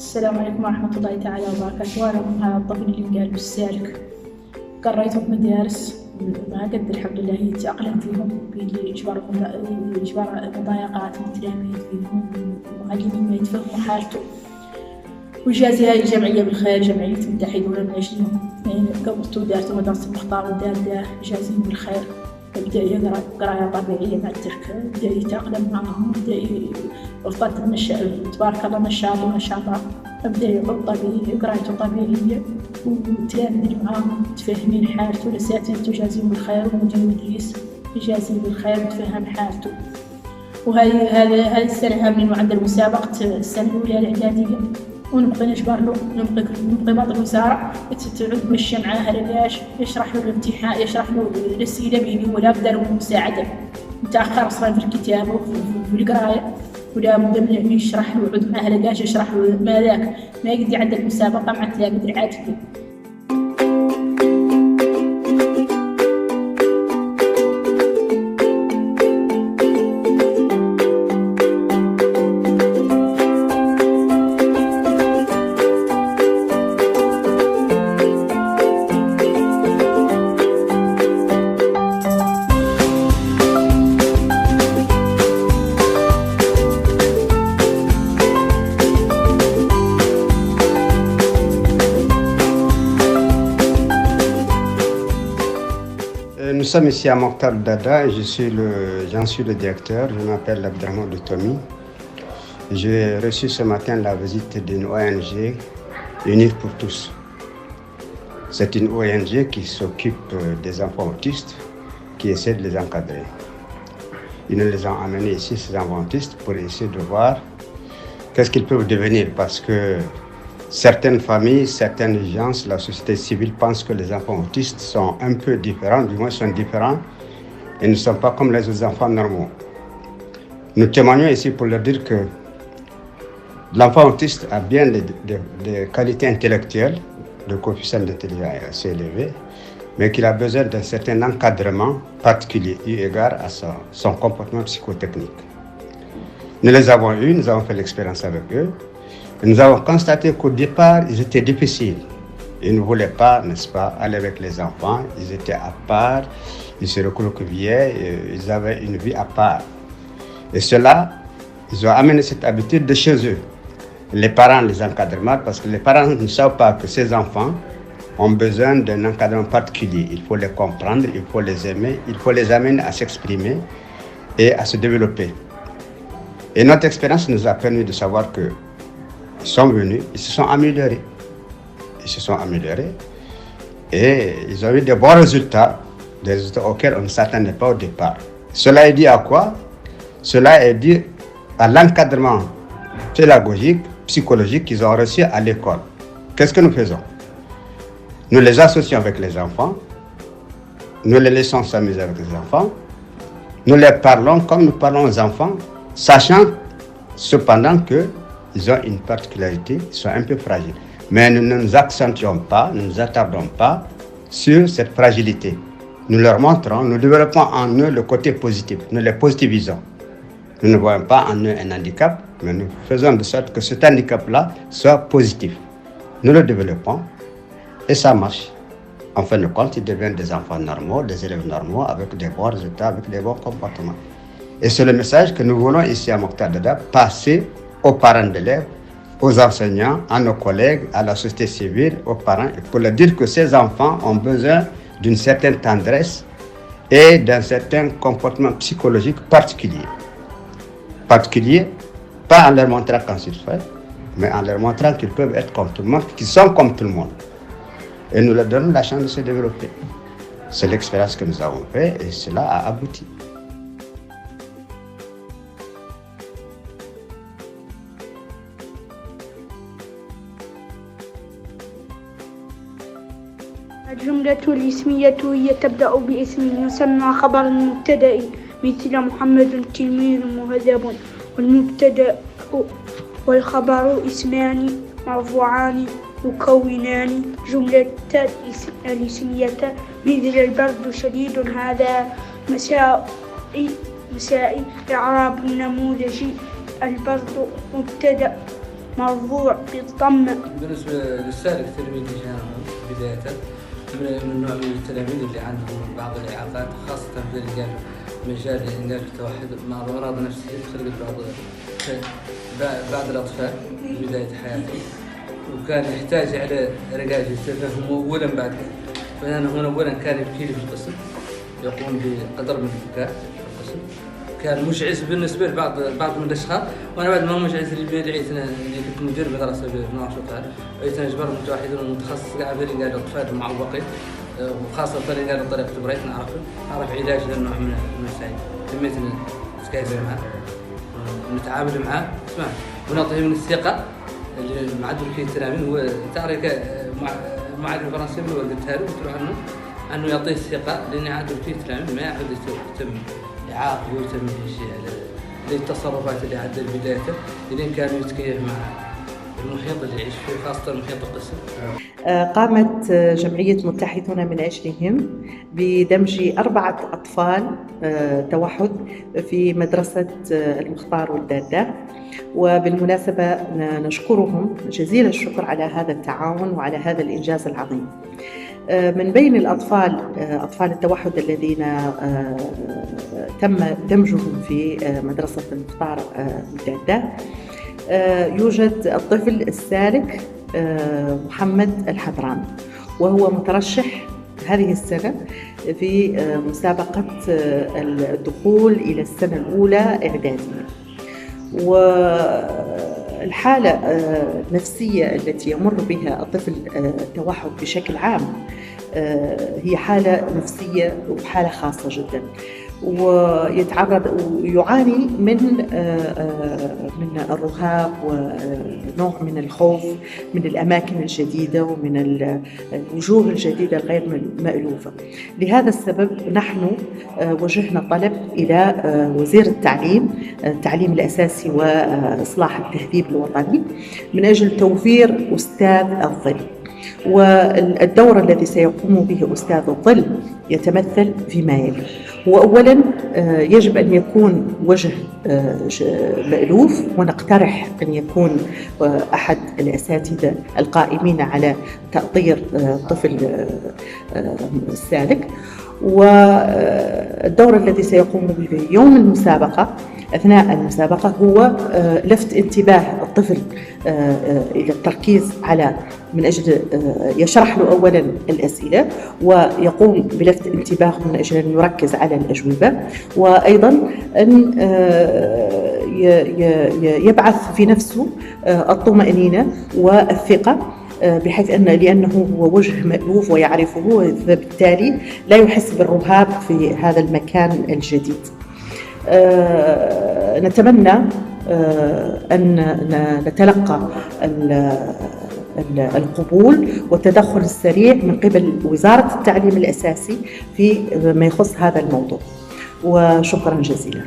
السلام عليكم ورحمة الله تعالى وبركاته. أنا من هذا الطفل اللي قال بالسالك قريته في مدارس ما قد الحمد لله هي تأقلم فيهم بلي إجبار مضايقات من التلاميذ فيهم معلمين ما يتفهموا حالته، وجازي هاي الجمعية بالخير، جمعية المتحدون من أجلهم قبضتوا دارتوا مدرسة المختار ودار جازيهم بالخير. بدأ يقرأ قراية طبيعية مع الترك، بدأ يتأقلم معهم، بدأ رفضت تبارك الله نشاطه، بدأ يقول طبيعي قرايته طبيعية، والتلاميذ معاهم متفاهمين حالته، الأساتذة تجازيهم بالخير ومدير المدرس يجازيه بالخير وتفهم حالته. وهذه السنة عاملين معدل مسابقة السنة الأولى الإعدادية، ونبقى نجبر له نبقى بعض الوزارة تعود مشي معاه لقاش يشرح له الامتحان، يشرح له الأسئلة بيني ولا بدا له مساعدة متأخر أصلا في الكتابة وفي القراية، ولا بد من يشرح له عود معاه لقاش يشرح له ما ذاك ما يقدر يعدل المسابقة مع التلاميذ العاديين. Nous sommes ici à Mokhtar Dada et j'en suis le directeur. Je m'appelle Abdrahman Doutomi. J'ai reçu ce matin la visite d'une ONG Unir pour tous. C'est une ONG qui s'occupe des enfants autistes, qui essaie de les encadrer. Ils nous les ont amenés ici, ces enfants autistes, pour essayer de voir qu'est-ce qu'ils peuvent devenir, parce que certaines familles, certaines gens, la société civile pensent que les enfants autistes sont un peu différents, du moins sont différents, et ne sont pas comme les autres enfants normaux. Nous témoignons ici pour leur dire que l'enfant autiste a bien des qualités intellectuelles, le coefficient d'intelligence est assez élevé, mais qu'il a besoin d'un certain encadrement particulier eu égard à son comportement psychotechnique. Nous les avons eus, nous avons fait l'expérience avec eux. Nous avons constaté qu'au départ, ils étaient difficiles. Ils ne voulaient pas, n'est-ce pas, aller avec les enfants. Ils étaient à part, ils se recroquevillaient, ils avaient une vie à part. Et cela, ils ont amené cette habitude de chez eux. Les parents les encadrent mal parce que les parents ne savent pas que ces enfants ont besoin d'un encadrement particulier. Il faut les comprendre, il faut les aimer, il faut les amener à s'exprimer et à se développer. Et notre expérience nous a permis de savoir que ils sont venus, ils se sont améliorés. Et ils ont eu de bons résultats, des résultats auxquels on ne s'attendait pas au départ. Cela est dû à quoi? Cela est dû à l'encadrement pédagogique, psychologique qu'ils ont reçu à l'école. Qu'est-ce que nous faisons? Nous les associons avec les enfants, nous les laissons s'amuser avec les enfants, nous les parlons comme nous parlons aux enfants, sachant cependant qu'ils ont une particularité, ils sont un peu fragiles. Mais nous ne nous accentuons pas, nous ne nous attardons pas sur cette fragilité. Nous leur montrons, nous développons en eux le côté positif, nous les positivisons. Nous ne voyons pas en eux un handicap, mais nous faisons de sorte que cet handicap-là soit positif. Nous le développons et ça marche. En fin de compte, ils deviennent des enfants normaux, des élèves normaux, avec des bons résultats, avec des bons comportements. Et c'est le message que nous voulons ici à Mokhtar Dada passer aux parents d'élèves, aux enseignants, à nos collègues, à la société civile, aux parents, pour leur dire que ces enfants ont besoin d'une certaine tendresse et d'un certain comportement psychologique particulier. Particulier, pas en leur montrant quand ils font, mais en leur montrant qu'ils peuvent être comme tout le monde, qu'ils sont comme tout le monde. Et nous leur donnons la chance de se développer. C'est l'expérience que nous avons faite et cela a abouti. الجملة الاسمية هي تبدأ باسم يسمى خبر المبتدأ، مثل محمد تلميذ مهذب. والمبتدأ والخبر اسمان مرفوعان يكونان جملة الاسمية، مثل البرد شديد، هذا مساء. إعراب النموذج: البرد مبتدأ مرفوع بالضم. بالنسبة للسالك التلميذي بداية من النوع من التلاميذ اللي عندهم بعض الإعاقات، خاصة في مجال إنجاز التوحد مع أمراض نفسية تخلق بعض الأطفال في بداية حياته، وكان يحتاج على رجاج التفهم أولا بعد، فأنا هنا أولا كان يبكي لي في القسم، يقوم بقدر من البكاء في القسم، كان مشعز بالنسبة لبعض من الأشخاص، وأنا بعد ما مشعز اللي بدعيتنا اللي كنت مدير مدرسة بنواقشوطها، ويتنا جبر متوحدين ومتخصص قاعد في إنجاز الأطفال المعوقين، وخاصة في إنجاز الطريقة تبريت نعرف علاج للنوع من المسائل، تميت نتكايس معه ونتعامل معه، اسمع ونعطيه من الثقة اللي معدل كي التلاميذ هو تعرف معلم الفرنسي اللي قلتها له قلت له انه يعطيه الثقة، لأن عدل كي التلاميذ ما يعود يتم إعاقه ويتم بشيء على التصرفات اللي عدل بدايته، لأن كانوا يتكيف مع المحيط اللي يعيش فيه، خاصة محيط القسم. قامت جمعية متحدون من أجلهم بدمج 4 أطفال توحد في مدرسة المختار والدادة، وبالمناسبة نشكرهم جزيل الشكر على هذا التعاون وعلى هذا الإنجاز العظيم. من بين الأطفال أطفال التوحد الذين تم دمجهم في مدرسة المختار والدادة يوجد الطفل السالك محمد الحضران، وهو مترشح هذه السنة في مسابقة الدخول إلى السنة الأولى إعدادية. والحالة النفسية التي يمر بها الطفل التوحد بشكل عام هي حالة نفسية وحالة خاصة جدا، ويتعرض ويعاني من الرهاب ونوع من الخوف من الأماكن الجديدة ومن الوجوه الجديدة الغير مألوفة. لهذا السبب نحن وجهنا طلب إلى وزير التعليم الأساسي وإصلاح التهذيب الوطني من أجل توفير أستاذ الظل، والدور الذي سيقوم به أستاذ الظل يتمثل فيما يلي. هو أولاً يجب أن يكون وجه مألوف، ونقترح أن يكون أحد الأساتذة القائمين على تأطير طفل السالك. والدور الذي سيقوم به يوم المسابقة أثناء المسابقة هو لفت انتباه الطفل إلى التركيز على من أجل يشرح له أولا الأسئلة، ويقوم بلفت انتباهه من أجل أن يركز على الأجوبة، وأيضا أن يبعث في نفسه الطمأنينة والثقة، بحيث لأنه هو وجه مألوف ويعرفه، فبالتالي لا يحس بالرهاب في هذا المكان الجديد. نتمنى أن نتلقى القبول والتدخل السريع من قبل وزارة التعليم الأساسي في ما يخص هذا الموضوع، وشكرا جزيلا.